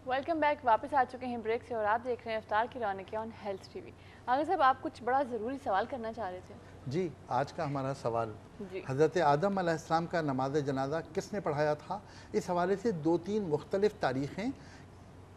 Welcome back. वापस आ चुके हैं ब्रेक से और आप देख रहे हैं इफ्तार की रौनक ऑन हेल्थ टीवी। आगे साहब, आप कुछ बड़ा ज़रूरी सवाल करना चाह रहे थे। जी, आज का हमारा सवाल जी हज़रत आदम अलैहिस्सलाम का नमाज जनाजा किसने पढ़ाया था। इस हवाले से 2-3 मुख्तलिफ तारीख़ें।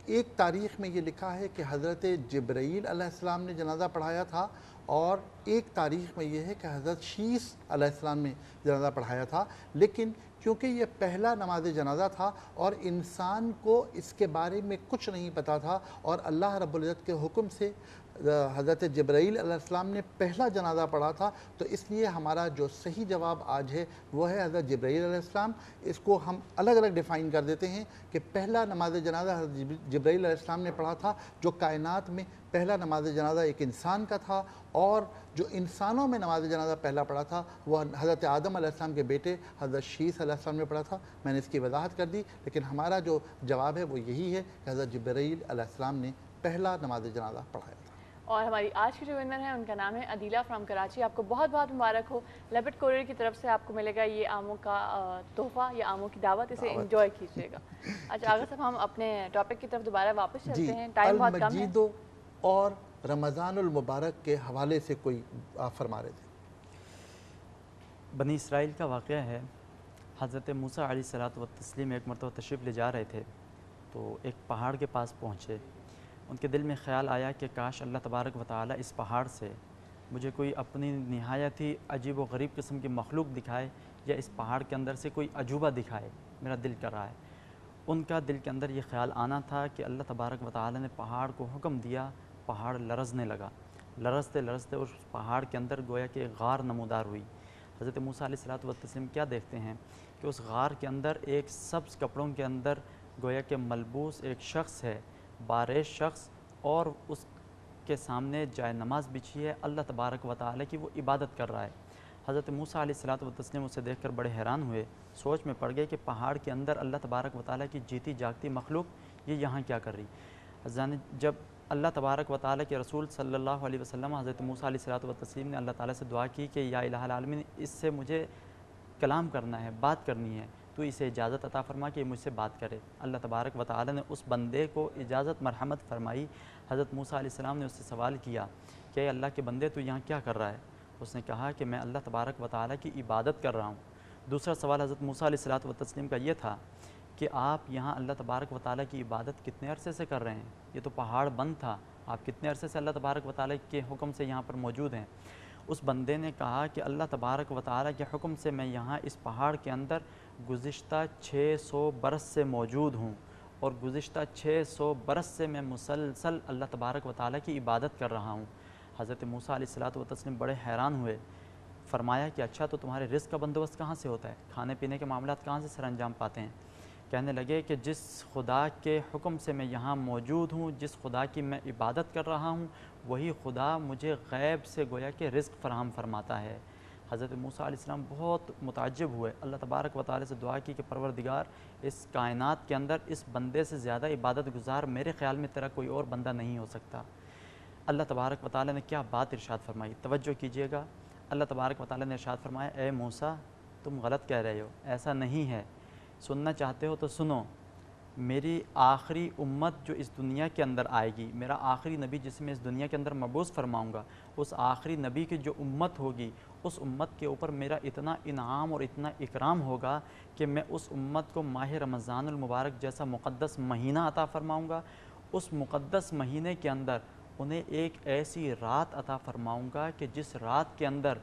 एक तारीख़ में ये लिखा है कि हज़रत जिब्राईल अलैहिस्सलाम ने जनाजा पढ़ाया था, और एक तारीख़ में ये है कि हज़रत शीस अलैहिस्सलाम ने जनाजा पढ़ाया था। लेकिन क्योंकि ये पहला नमाज जनाजा था और इंसान को इसके बारे में कुछ नहीं पता था, और अल्लाह रब्बुल इज़्ज़त के हुक्म से हज़रत जिब्राईल अलैहिस्सलाम ने पहला जनाजा पढ़ा था, तो इसलिए हमारा जो सही जवाब आज है वो है हज़रत जिब्राईल अलैहिस्सलाम। इसको हम अलग अलग डिफ़ाइन कर देते हैं कि पहला नमाज जनाजा हज़रत जिब्राईल अलैहिस्सलाम ने पढ़ा था। जो कायनात में पहला नमाज जनाजा एक इंसान का था, और जो इंसानों में नमाज जनाजा पहला पढ़ा था वह हज़रत आदम अलैहिस्सलाम के बेटे हज़रत शीस अलैहिस्सलाम ने पढ़ा था। मैंने इसकी वजाहत कर दी, लेकिन हमारा जो जवाब है वो यही है कि हज़रत जिब्राईल अलैहिस्सलाम ने पहला नमाज जनाजा पढ़ाया था। और हमारी आज की जो विनर है उनका नाम है अदीला फ्रॉम कराची। आपको बहुत बहुत मुबारक हो। लेपिट कोरियर की तरफ से आपको मिलेगा ये आमों का तोहफा या आमों की दावत। इसे एंजॉय कीजिएगा। अच्छा आगे साहब, हम अपने टॉपिक की तरफ दोबारा वापस जी, चलते हैं। टाइम बहुत कम है। अल-मजीदो और रमज़ानुल मुबारक के हवाले से कोई आप फरमा रहे थे। बनी इसराइल का वाक़या है। हज़रत मूसा अलैहिस्सलातु व तस्लीम एक मरतबा तशरीफ़ ले जा रहे थे, तो एक पहाड़ के पास पहुँचे। उनके दिल में ख़्याल आया कि काश अल्लाह तबारक व तआला इस पहाड़ से मुझे कोई अपनी निहायत ही अजीब व गरीब किस्म की मखलूक दिखाए, या इस पहाड़ के अंदर से कोई अजूबा दिखाए। मेरा दिल कर रहा है। उनका दिल के अंदर ये ख़्याल आना था कि अल्लाह तबारक व तआला ने पहाड़ को हुक्म दिया, पहाड़ लरज़ने लगा। लरज़ते लरज़ते उस पहाड़ के अंदर गोया कि एक गार नमूदार हुई। हज़रत मूसा अलैहिस्सलातु व तस्लीम क्या देखते हैं कि उस गार के अंदर एक सब्ज़ कपड़ों के अंदर गोया कि मलबूस एक शख्स है, बारेश शख्स, और उसके सामने जाए नमाज बिछी है। अल्लाह तबारक व तआला की वो इबादत कर रहा है। हज़रत मूसा अलैहिस्सलातु व तस्लीम उसे देखकर बड़े हैरान हुए, सोच में पड़ गए कि पहाड़ के अंदर अल्लाह तबारक व तआला की जीती जागती मखलूक ये यहाँ क्या कर रही। जब अल्लाह तबारक व तआला के रसूल सल्लल्लाहु अलैहि वसल्लम हज़रत मूसा अलैहिस्सलातु व तस्लीम ने अल्लाह ताला से दुआ की कि या इलाहुल आलमीन, इससे मुझे कलाम करना है, बात करनी है, तो इसे इजाज़त अता फरमा कि मुझसे बात करे। अल्लाह तबारक व तआला ने उस बंदे को इजाज़त मरहमत फरमाई। हज़रत मूसा अलैहिस्सलाम ने उससे सवाल किया कि अल्लाह के बंदे तू यहाँ क्या कर रहा है। उसने कहा कि मैं अल्लाह तबारक व तआला की इबादत कर रहा हूँ। दूसरा सवाल हज़रत मूसा अलैहिस्सलातु व तस्लीम का ये था कि आप यहाँ अल्लाह तबारक व तआला की इबादत कितने अरसे से कर रहे हैं, ये तो पहाड़ बंद था, आप कितने अरसे से अल्लाह तबारक व तआला के हुक्म से यहाँ पर मौजूद हैं। उस बंदे ने कहा कि अल्लाह तबारक व तआला के हुक्म से मैं यहाँ इस पहाड़ के अंदर गुज़िश्ता 600 बरस से मौजूद हूँ, और गुज़िश्ता 600 बरस से मैं मुसलसल अल्लाह तबारक व तआला की इबादत कर रहा हूँ। हज़रत मूसा अलैहिस्सलातु व तस्लीम बड़े हैरान हुए। फरमाया कि अच्छा, तो तुम्हारे रिज़्क़ का बंदोबस्त कहाँ से होता है, खाने पीने के मामलात कहाँ से सर अंजाम पाते हैं। कहने लगे कि जिस खुदा के हुक्म से मैं यहाँ मौजूद हूँ, जिस खुदा की मैं इबादत कर रहा हूँ, वही खुदा मुझे गैब से गोया कि रिज़्क़ फ़राहम फरमाता है। हज़रत मूसा अलैहिस्सलाम बहुत मुताज्जिब हुए, अल्लाह तबारक व तआला से दुआ की कि परवरदिगार, इस कायनात के अंदर इस बंदे से ज़्यादा इबादत गुज़ार मेरे ख़्याल में तेरा कोई और बंदा नहीं हो सकता। अल्लाह तबारक व तआला ने क्या बात इरशाद फरमाई, तवज्जो कीजिएगा। अल्लाह तबारक व तआला ने इरशाद फरमाया, ए मूसा, तुम गलत कह रहे हो, ऐसा नहीं है, सुनना चाहते हो तो सुनो। मेरी आखिरी उम्मत जो इस दुनिया के अंदर आएगी, मेरा आखिरी नबी जिसे मैं इस दुनिया के अंदर मबूस फरमाऊँगा, उस आखिरी नबी की जो उम्मत होगी, उस उम्मत के ऊपर मेरा इतना इनाम और इतना इकराम होगा कि मैं उस उम्मत को माह रमज़ानुल मुबारक जैसा मुक़द्दस महीना अता फरमाऊँगा। उस मुक़द्दस महीने के अंदर उन्हें एक ऐसी रात अता फरमाऊँगा कि जिस रात के अंदर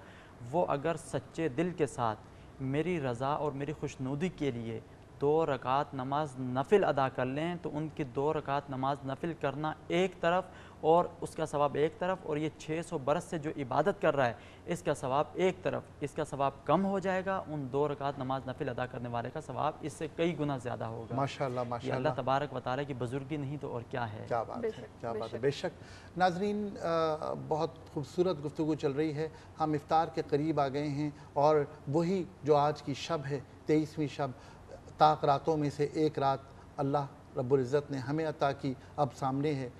वो अगर सच्चे दिल के साथ मेरी रज़ा और मेरी खुशनुदी के लिए 2 रकात नमाज नफिल अदा कर लें, तो उनकी 2 रकात नमाज नफिल करना एक तरफ और उसका सवाब एक तरफ, और ये 600 बरस से जो इबादत कर रहा है इसका सवाब एक तरफ, इसका सवाब कम हो जाएगा। उन 2 रकात नमाज नफिल अदा करने वाले का सवाब इससे कई गुना ज़्यादा होगा। माशाअल्लाह ये माशाअल्लाह, अल्लाह तबारक व तआला की बुजुर्गी नहीं तो और क्या है। क्या बात है, बेशक, क्या बात है। बेशक। बेशक नाजरीन, बहुत खूबसूरत गुफ्तगू चल रही है। हम इफ्तार के करीब आ गए हैं, और वही जो आज की शब है, 23वीं शब, ताक रातों में से एक रात अल्लाह रब्बुल इज़्ज़त ने हमें अता की, अब सामने है।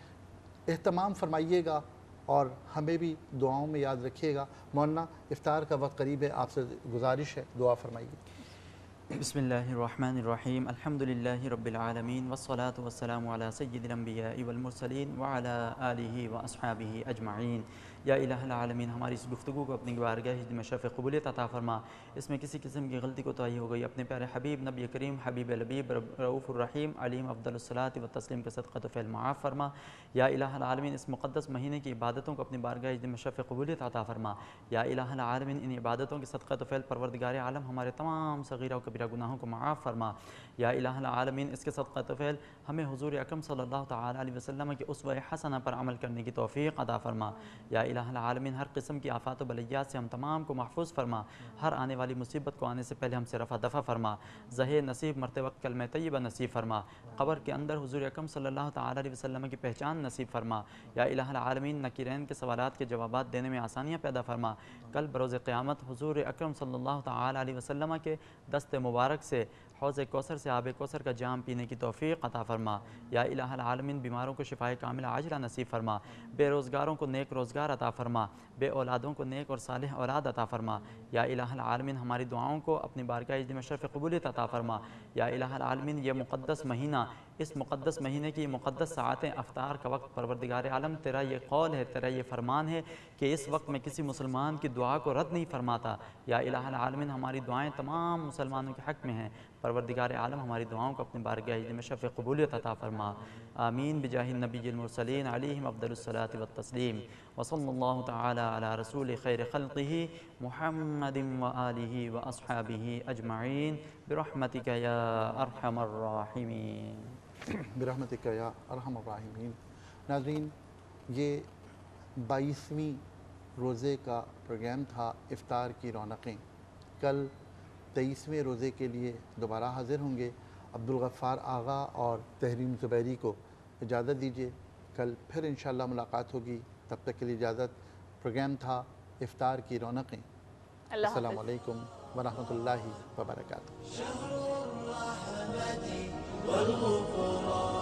एहतमाम फरमाइएगा और हमें भी दुआओं में याद रखिएगा। मौलाना, इफ्तार का वक्त करीब है, आपसे गुजारिश है दुआ फरमाइए। بسم اللہ الرحمن الرحیم الحمد للہ رب العالمین والصلاة والسلام علی سید الانبیاء والمرسلین وعلی آلہ واصحابہ اجمعین۔ یا الہ العالمین، ہماری اس گفتگو کو اپنی بارگاہ میں شرف قبولیت عطا فرما، اس میں کسی قسم کی غلطی کوتاہی ہو گئی اپنے پیارے حبیب نبی کریم حبیب لبیب رؤوف الرحیم علیم افضل الصلاۃ والتسلیم کے صدقہ تو فعل معاف فرما۔ یا الہ العالمین، اس مقدس مہینے کی عبادتوں کو اپنی بارگاہ میں شرف قبولیت عطا فرما۔ یا الہ العالمین، ان عبادتوں کے صدقہ تو فعل پروردگار عالم ہمارے تمام صغیرہ و کبیرہ گناہوں کو معاف فرما۔ یا الہ العالمین، اس کے صدقہ تو فعل ہمیں حضور اکرم صلی اللہ تعالی علیہ وسلم کی اسوہ حسنہ پر عمل کرنے کی توفیق عطا فرما۔ یا الہ العالمین، ہر قسم کی آفات و بلیات سے ہم تمام کو محفوظ فرما، ہر آنے والی مصیبت کو آنے سے پہلے ہم سے رفع دفع فرما، ظہیر نصیب مرتے وقت کلمہ طیبہ نصیب فرما، قبر کے اندر حضور اکرم صلی اللہ تعالی علیہ وسلم کی پہچان نصیب فرما۔ یا الہ العالمین، نکیرین کے سوالات کے جوابات دینے میں آسانیاں پیدا فرما، کل بروز قیامت حضور اکرم صلی اللہ تعالی علیہ وسلم کے دست مبارک سے حوض کوثر سے آب کوثر کا جام پینے کی توفیق عطا فرما۔ یا الہ العالمین، بیماروں کو شفائے کاملہ عاجلہ نصیب فرما، بے روزگاروں کو نیک روزگار عطا فرما، بے اولادوں کو نیک اور صالح اولاد عطا فرما۔ یا الہ العالمین، ہماری دعاؤں کو اپنی بارگاہ میں شرف قبولیت عطا فرما۔ یا الہ العالمین، یہ مقدس مہینہ، اس مقدس مہینے کی مقدس ساعتیں افطار کا وقت، پروردگار عالم تیرا یہ قول ہے، تیرا یہ فرمان ہے کہ اس وقت میں کسی مسلمان کی دعا کو رد نہیں فرماتا۔ یا الہ العالمین، ہماری دعائیں تمام مسلمانوں کے حق میں ہیں، پروردگار عالم ہماری دعاؤں کو اپنی بارگاہ میں شرف قبولیت عطا فرما۔ آمین بجاہ النبی المرسلین علیہم افضل الصلاۃ والتسلیم، وصلی اللہ تعالی علی رسول خیر خلقہ محمد وآلہ واصحابہ اجمعین برحمتک یا ارحم الراحمین۔ برحمتک یا ارحم الراحمین۔ ناظرین، یہ 22ویں روزے کا پروگرام تھا افطار کی رونقیں۔ کل 23ویں روزے کے لیے دوبارہ حاضر ہوں گے۔ عبدالغفار آغا اور تحریم زبیری کو اجازت دیجیے، کل پھر انشاءاللہ ملاقات ہوگی، تب تک کے لیے اجازت۔ پروگرام تھا افطار کی رونقیں۔ السلام علیکم ورحمۃ اللہ وبرکاتہ۔ شهر الرحمة والغفران